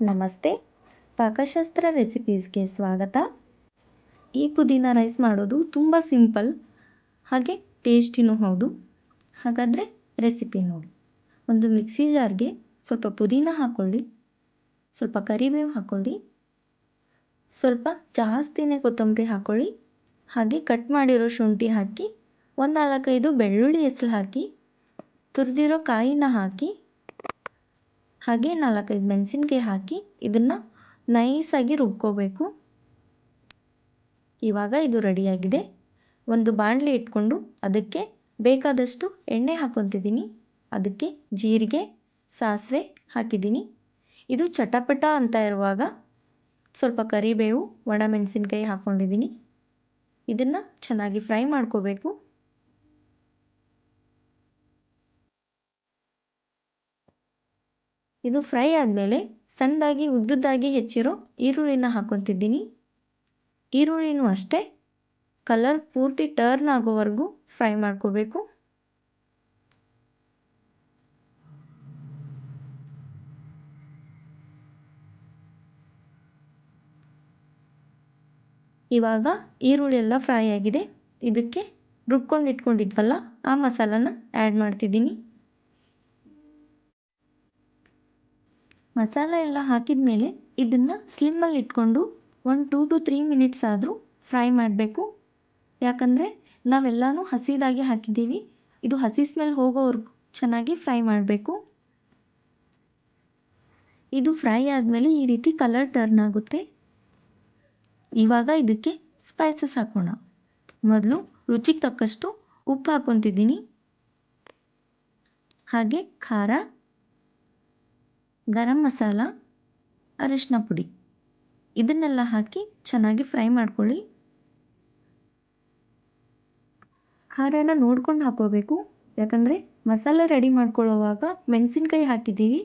ನಮಸ್ತೆ, ಪಾಕಶಾಸ್ತ್ರ ರೆಸಿಪೀಸ್ಗೆ ಸ್ವಾಗತ. ಈ ಪುದೀನ ರೈಸ್ ಮಾಡೋದು ತುಂಬ ಸಿಂಪಲ್ ಹಾಗೆ ಟೇಸ್ಟಿನೂ ಹೌದು. ಹಾಗಾದರೆ ರೆಸಿಪಿ ನೋಡಿ. ಒಂದು ಮಿಕ್ಸಿ ಜಾರ್ಗೆ ಸ್ವಲ್ಪ ಪುದೀನ ಹಾಕ್ಕೊಳ್ಳಿ, ಸ್ವಲ್ಪ ಕರಿಬೇವು ಹಾಕ್ಕೊಳ್ಳಿ, ಸ್ವಲ್ಪ ಜಾಸ್ತಿನೇ ಕೊತ್ತಂಬರಿ ಹಾಕ್ಕೊಳ್ಳಿ, ಹಾಗೆ ಕಟ್ ಮಾಡಿರೋ ಶುಂಠಿ ಹಾಕಿ, ಒಂದು 4-5 ಬೆಳ್ಳುಳ್ಳಿ ಹೆಸರು ಹಾಕಿ, ತುರಿದಿರೋ ಕಾಯಿನ ಹಾಕಿ, ಹಾಗೆ 4-5 ಮೆಣಸಿನ್ಕಾಯಿ ಹಾಕಿ ಇದನ್ನು ನೈಸಾಗಿ ರುಬ್ಕೋಬೇಕು. ಇವಾಗ ಇದು ರೆಡಿಯಾಗಿದೆ. ಒಂದು ಬಾಣಲಿ ಇಟ್ಕೊಂಡು ಅದಕ್ಕೆ ಬೇಕಾದಷ್ಟು ಎಣ್ಣೆ ಹಾಕ್ಕೊತಿದ್ದೀನಿ. ಅದಕ್ಕೆ ಜೀರಿಗೆ, ಸಾಸಿವೆ ಹಾಕಿದ್ದೀನಿ. ಇದು ಚಟಪಟ ಅಂತ ಇರುವಾಗ ಸ್ವಲ್ಪ ಕರಿಬೇವು, ಒಣಮೆಣಸಿನ್ಕಾಯಿ ಹಾಕ್ಕೊಂಡಿದ್ದೀನಿ. ಇದನ್ನು ಚೆನ್ನಾಗಿ ಫ್ರೈ ಮಾಡ್ಕೋಬೇಕು. ಇದು ಫ್ರೈ ಆದಮೇಲೆ ಸಣ್ಣದಾಗಿ ಉದ್ದುದ್ದಾಗಿ ಹೆಚ್ಚಿರೋ ಈರುಳ್ಳಿನ ಹಾಕ್ಕೊತಿದ್ದೀನಿ. ಈರುಳ್ಳಿನೂ ಅಷ್ಟೇ ಕಲರ್ ಪೂರ್ತಿ ಟರ್ನ್ ಆಗೋವರೆಗೂ ಫ್ರೈ ಮಾಡ್ಕೋಬೇಕು. ಇವಾಗ ಈರುಳ್ಳಿ ಎಲ್ಲ ಫ್ರೈ ಆಗಿದೆ. ಇದಕ್ಕೆ ರುಬ್ಕೊಂಡು ಇಟ್ಕೊಂಡಿದ್ವಲ್ಲ ಆ ಮಸಾಲಾನ ಆ್ಯಡ್ ಮಾಡ್ತಿದ್ದೀನಿ. ಮಸಾಲೆ ಎಲ್ಲ ಹಾಕಿದ ಮೇಲೆ ಇದನ್ನು ಸ್ಲಿಮ್ಮಲ್ಲಿ ಇಟ್ಕೊಂಡು 2 to 3 ಮಿನಿಟ್ಸ್ ಆದರೂ ಫ್ರೈ ಮಾಡಬೇಕು. ಯಾಕಂದರೆ ನಾವೆಲ್ಲನೂ ಹಸಿದಾಗಿ ಹಾಕಿದ್ದೀವಿ. ಇದು ಹಸಿ ಸ್ಮೆಲ್ ಹೋಗೋವರೆಗೂ ಚೆನ್ನಾಗಿ ಫ್ರೈ ಮಾಡಬೇಕು. ಇದು ಫ್ರೈ ಆದಮೇಲೆ ಈ ರೀತಿ ಕಲರ್ ಟರ್ನ್ ಆಗುತ್ತೆ. ಇವಾಗ ಇದಕ್ಕೆ ಸ್ಪೈಸಸ್ ಹಾಕೋಣ. ಮೊದಲು ರುಚಿಗೆ ತಕ್ಕಷ್ಟು ಉಪ್ಪು ಹಾಕ್ಕೊತಿದ್ದೀನಿ, ಹಾಗೆ ಖಾರ, ಗರಂ ಮಸಾಲ, ಅರಿಶಿನ ಪುಡಿ ಇದನ್ನೆಲ್ಲ ಹಾಕಿ ಚೆನ್ನಾಗಿ ಫ್ರೈ ಮಾಡ್ಕೊಳ್ಳಿ. ಖಾರನ ನೋಡ್ಕೊಂಡು ಹಾಕೋಬೇಕು, ಯಾಕಂದರೆ ಮಸಾಲೆ ರೆಡಿ ಮಾಡ್ಕೊಳ್ಳೋವಾಗ ಮೆಣಸಿನ್ಕಾಯಿ ಹಾಕಿದ್ದೀವಿ.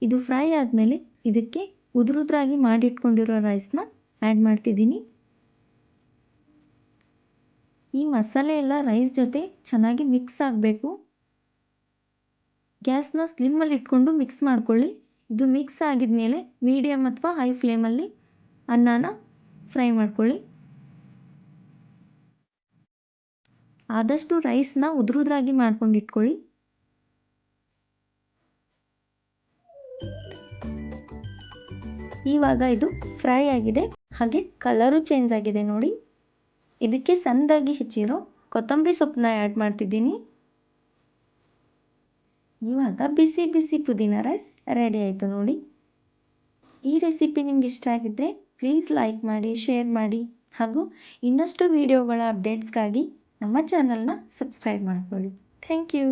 ಇದು ಫ್ರೈ ಆದಮೇಲೆ ಇದಕ್ಕೆ ಉದುರುದ್ರಾಗಿ ಮಾಡಿಟ್ಕೊಂಡಿರೋ ರೈಸ್ನ ಆ್ಯಡ್ ಮಾಡ್ತಿದ್ದೀನಿ. ಈ ಮಸಾಲೆ ಎಲ್ಲ ರೈಸ್ ಜೊತೆ ಚೆನ್ನಾಗಿ ಮಿಕ್ಸ್ ಆಗಬೇಕು. ಗ್ಯಾಸ್ನ ಸ್ಲಿಮ್ಮಲ್ಲಿ ಇಟ್ಕೊಂಡು ಮಿಕ್ಸ್ ಮಾಡ್ಕೊಳ್ಳಿ. ಇದು ಮಿಕ್ಸ್ ಆಗಿದ ಮೇಲೆ ಮೀಡಿಯಮ್ ಅಥವಾ ಹೈ ಫ್ಲೇಮಲ್ಲಿ ಅನ್ನನ ಫ್ರೈ ಮಾಡ್ಕೊಳ್ಳಿ. ಆದಷ್ಟು ರೈಸ್ನ ಉದುರುದ್ರಾಗಿ ಮಾಡ್ಕೊಂಡು ಇಟ್ಕೊಳ್ಳಿ. ಇವಾಗ ಇದು ಫ್ರೈ ಆಗಿದೆ, ಹಾಗೆ ಕಲರು ಚೇಂಜ್ ಆಗಿದೆ ನೋಡಿ. ಇದಕ್ಕೆ ಸಣ್ಣದಾಗಿ ಹೆಚ್ಚಿರೋ ಕೊತ್ತಂಬರಿ ಸೊಪ್ಪನ್ನ ಆ್ಯಡ್ ಮಾಡ್ತಿದ್ದೀನಿ. ಇವಾಗ ಬಿಸಿ ಬಿಸಿ ಪುದೀನ ರೈಸ್ ರೆಡಿ ಆಯಿತು ನೋಡಿ. ಈ ರೆಸಿಪಿ ನಿಮ್ಗೆ ಇಷ್ಟ ಆಗಿದ್ದರೆ ಪ್ಲೀಸ್ ಲೈಕ್ ಮಾಡಿ, ಶೇರ್ ಮಾಡಿ, ಹಾಗೂ ಇನ್ನಷ್ಟು ವಿಡಿಯೋಗಳ ಅಪ್ಡೇಟ್ಸ್ಗಾಗಿ ನಮ್ಮ ಚಾನಲ್ನ ಸಬ್ಸ್ಕ್ರೈಬ್ ಮಾಡ್ಕೊಳ್ಳಿ. Thank you.